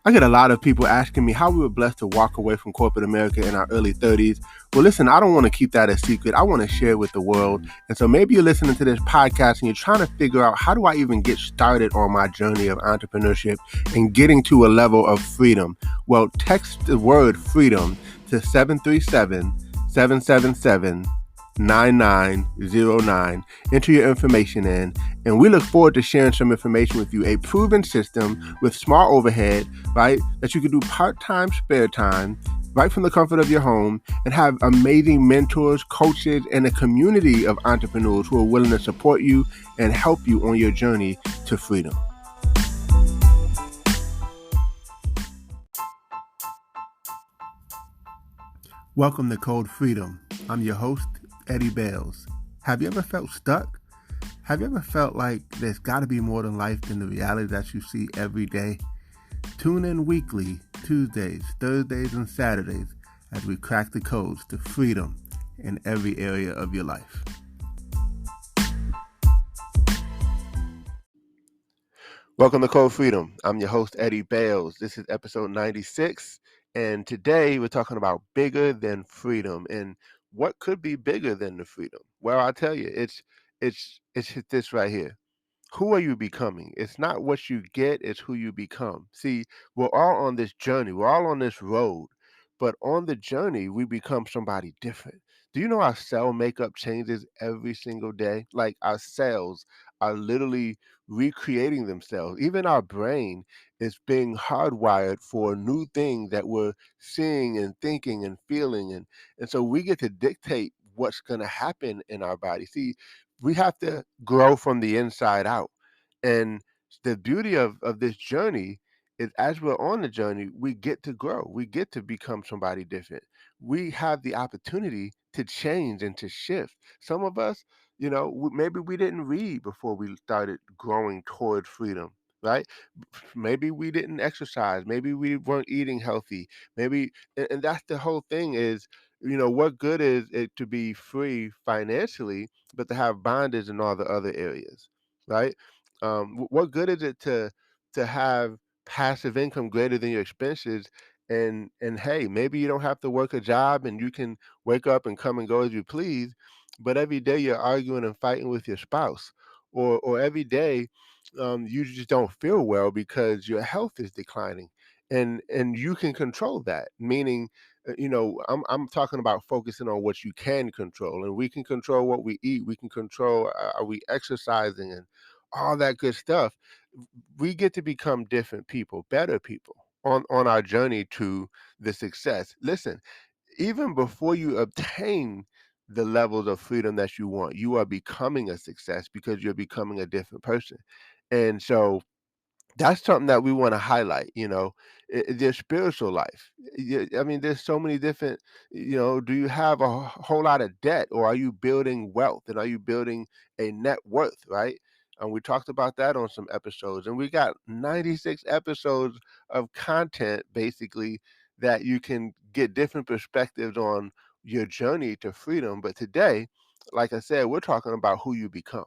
I get a lot of people asking me how we were blessed to walk away from corporate America in our early 30s. Well, listen, I don't want to keep that a secret. I want to share it with the world. And so maybe you're listening to this podcast and you're trying to figure out how do I even get started on my journey of entrepreneurship and getting to a level of freedom. Well, text the word freedom to 737 777 9909. Enter your information in, and we look forward to sharing some information with you. A proven system with small overhead, right? That you can do part-time, spare time, right from the comfort of your home, and have amazing mentors, coaches, and a community of entrepreneurs who are willing to support you and help you on your journey to freedom. Welcome to Code Freedom. I'm your host, Eddie Bales. Have you ever felt stuck? Have you ever felt like there's got to be more than life than the reality that you see every day? Tune in weekly, Tuesdays, Thursdays, and Saturdays as we crack the codes to freedom in every area of your life. Welcome to Code Freedom. I'm your host, Eddie Bales. This is episode 96, and today we're talking about bigger than freedom and what could be bigger than the freedom. Well, I'll tell you, it's this right here. Who are you becoming? It's not what you get, it's who you become. See, we're all on this journey, we're all on this road, but on the journey, we become somebody different. Do you know our cell makeup changes every single day? Like our cells are literally recreating themselves. Even our brain is being hardwired for a new thing that we're seeing and thinking and feeling. And so we get to dictate what's going to happen in our body. See, we have to grow from the inside out. And the beauty of this journey is as we're on the journey, we get to grow. We get to become somebody different. We have the opportunity to change and to shift. Some of us, maybe we didn't read before we started growing toward freedom, right? Maybe we didn't exercise. Maybe we weren't eating healthy. Maybe, and that's the whole thing is, what good is it to be free financially, but to have bondage in all the other areas, right? What good is it to have passive income greater than your expenses? And hey, maybe you don't have to work a job and you can wake up and come and go as you please, but every day you're arguing and fighting with your spouse, or every day you just don't feel well because your health is declining, and you can control that. Meaning, I'm talking about focusing on what you can control, and we can control what we eat. We can control are we exercising and all that good stuff. We get to become different people, better people on our journey to the success. Listen, even before you obtain the levels of freedom that you want, you are becoming a success because you're becoming a different person. And so that's something that we want to highlight, their spiritual life. I mean, there's so many different, do you have a whole lot of debt, or are you building wealth, and are you building a net worth, right? And we talked about that on some episodes, and we got 96 episodes of content basically that you can get different perspectives on your journey to freedom. But today, like I said, we're talking about who you become,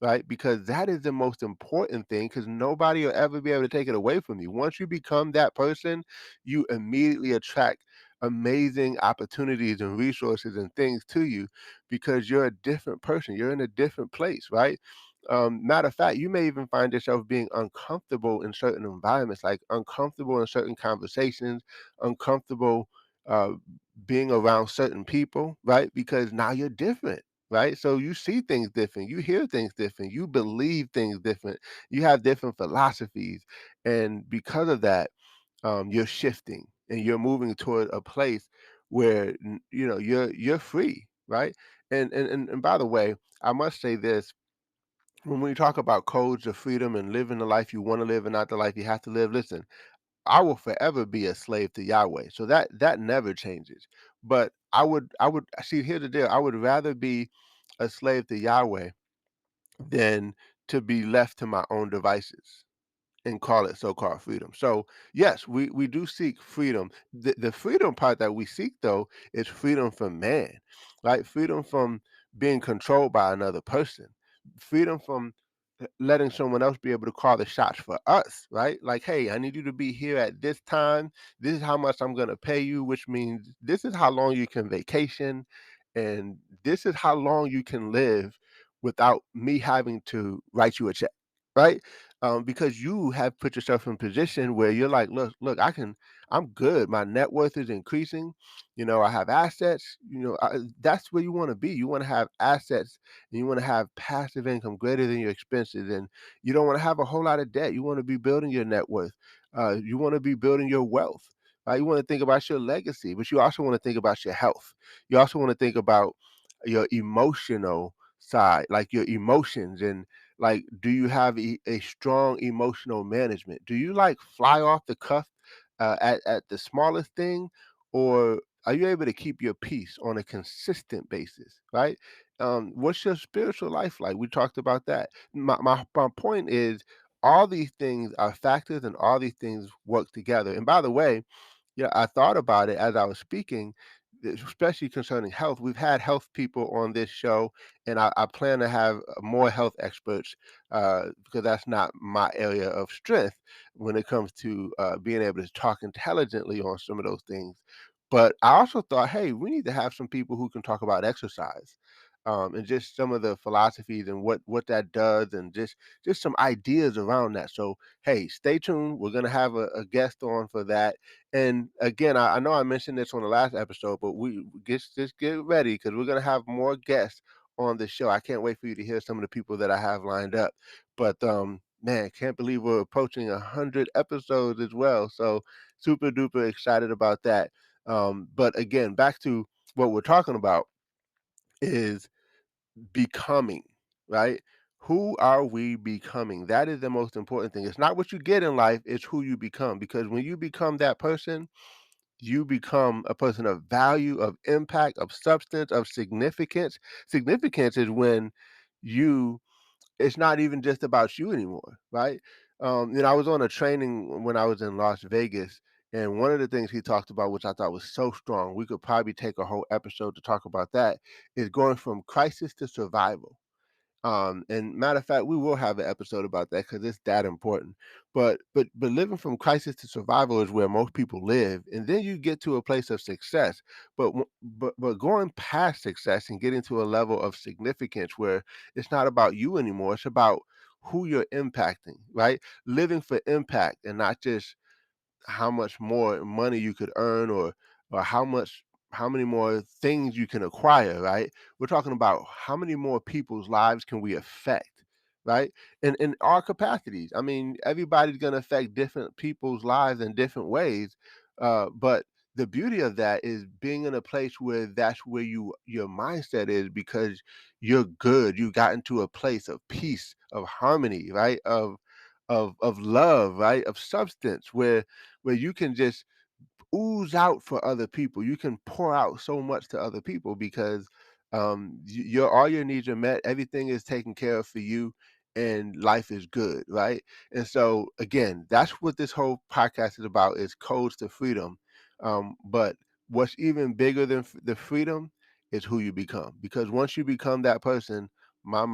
right? Because that is the most important thing, because nobody will ever be able to take it away from you. Once you become that person, you immediately attract amazing opportunities and resources and things to you because you're a different person. You're in a different place, right? Matter of fact, you may even find yourself being uncomfortable in certain environments, like uncomfortable in certain conversations, uncomfortable uh, being around certain people, right? Because now you're different, right? So you see things different, you hear things different, you believe things different, you have different philosophies, and because of that, you're shifting and you're moving toward a place where you're free, right? And by the way, I must say this: when we talk about codes of freedom and living the life you want to live and not the life you have to live, listen, I will forever be a slave to Yahweh. So that never changes. But I would see, here's the deal. I would rather be a slave to Yahweh than to be left to my own devices and call it so-called freedom. So yes, we do seek freedom. The freedom part that we seek though is freedom from man, right? Freedom from being controlled by another person. Freedom from letting someone else be able to call the shots for us, right? Like, hey, I need you to be here at this time. This is how much I'm going to pay you, which means this is how long you can vacation, and this is how long you can live without me having to write you a check, right? Because you have put yourself in a position where you're like, look, I'm good. My net worth is increasing. I have assets. That's where you want to be. You want to have assets, and you want to have passive income greater than your expenses, and you don't want to have a whole lot of debt. You want to be building your net worth. You want to be building your wealth. Right? You want to think about your legacy, but you also want to think about your health. You also want to think about your emotional side, like your emotions, and like, do you have a strong emotional management? Do you like fly off the cuff at the smallest thing, or are you able to keep your peace on a consistent basis, right? What's your spiritual life like? We talked about that. My point is, all these things are factors, and all these things work together. And by the way, yeah, I thought about it as I was speaking, especially concerning health. We've had health people on this show, and I plan to have more health experts because that's not my area of strength when it comes to being able to talk intelligently on some of those things. But I also thought, hey, we need to have some people who can talk about exercise. And just some of the philosophies and what that does, and just some ideas around that. So hey, stay tuned. We're gonna have a guest on for that. And again, I know I mentioned this on the last episode, but we just get ready because we're gonna have more guests on the show. I can't wait for you to hear some of the people that I have lined up. But man, can't believe we're approaching 100 episodes as well. So super duper excited about that. But again, back to what we're talking about is becoming, right? Who are we becoming? That is the most important thing. It's not what you get in life, it's who you become. Because when you become that person, you become a person of value, of impact, of substance, of significance. Significance is when you, it's not even just about you anymore, right? I was on a training when I was in Las Vegas, and one of the things he talked about, which I thought was so strong, we could probably take a whole episode to talk about that, is going from crisis to survival. And matter of fact, we will have an episode about that because it's that important. But living from crisis to survival is where most people live, and then you get to a place of success. But going past success and getting to a level of significance where it's not about you anymore, it's about who you're impacting, right? Living for impact and not just how much more money you could earn, or how many more things you can acquire, right? We're talking about how many more people's lives can we affect, right? In our capacities. I mean, everybody's going to affect different people's lives in different ways, but the beauty of that is being in a place where that's where your mindset is, because you're good. You got into a place of peace, of harmony, right? Of love, right? Of substance, where you can just ooze out for other people. You can pour out so much to other people because your all your needs are met. Everything is taken care of for you, and life is good, right? And so again, that's what this whole podcast is about: is codes to freedom. But what's even bigger than the freedom is who you become. Because once you become that person, my,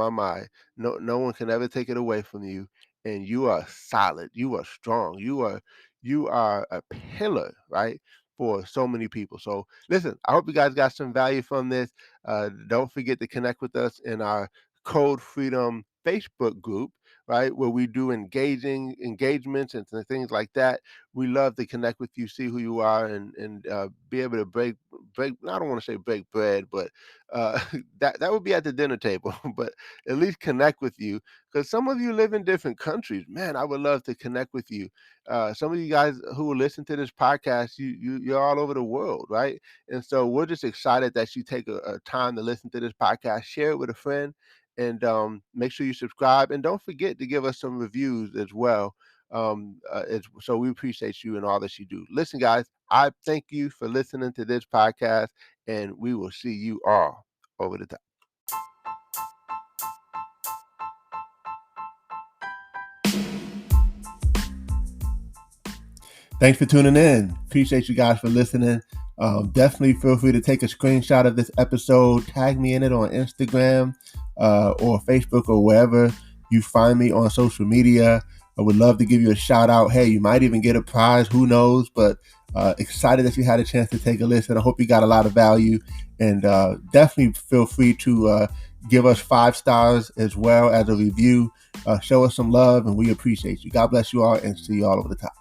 no one can ever take it away from you, and you are solid. You are strong. You are a pillar, right, for so many people. So listen, I hope you guys got some value from this. Don't forget to connect with us in our Code Freedom Facebook group, right, where we do engaging engagements and things like that. We love to connect with you, see who you are, and be able to break. I don't want to say break bread, but that would be at the dinner table. But at least connect with you, because some of you live in different countries. Man, I would love to connect with you. Some of you guys who will listen to this podcast, you're all over the world, right? And so we're just excited that you take a time to listen to this podcast. Share it with a friend, and make sure you subscribe, and don't forget to give us some reviews as well. So we appreciate you and all that you do. Listen, guys, I thank you for listening to this podcast, and we will see you all over the top. Thanks for tuning in. Appreciate you guys for listening. Definitely feel free to take a screenshot of this episode, tag me in it on Instagram or Facebook or wherever you find me on social media. I would love to give you a shout out. Hey, you might even get a prize. Who knows? But excited that you had a chance to take a listen. I hope you got a lot of value. And definitely feel free to give us 5 stars as well as a review. Show us some love, and we appreciate you. God bless you all, and see you all over the top.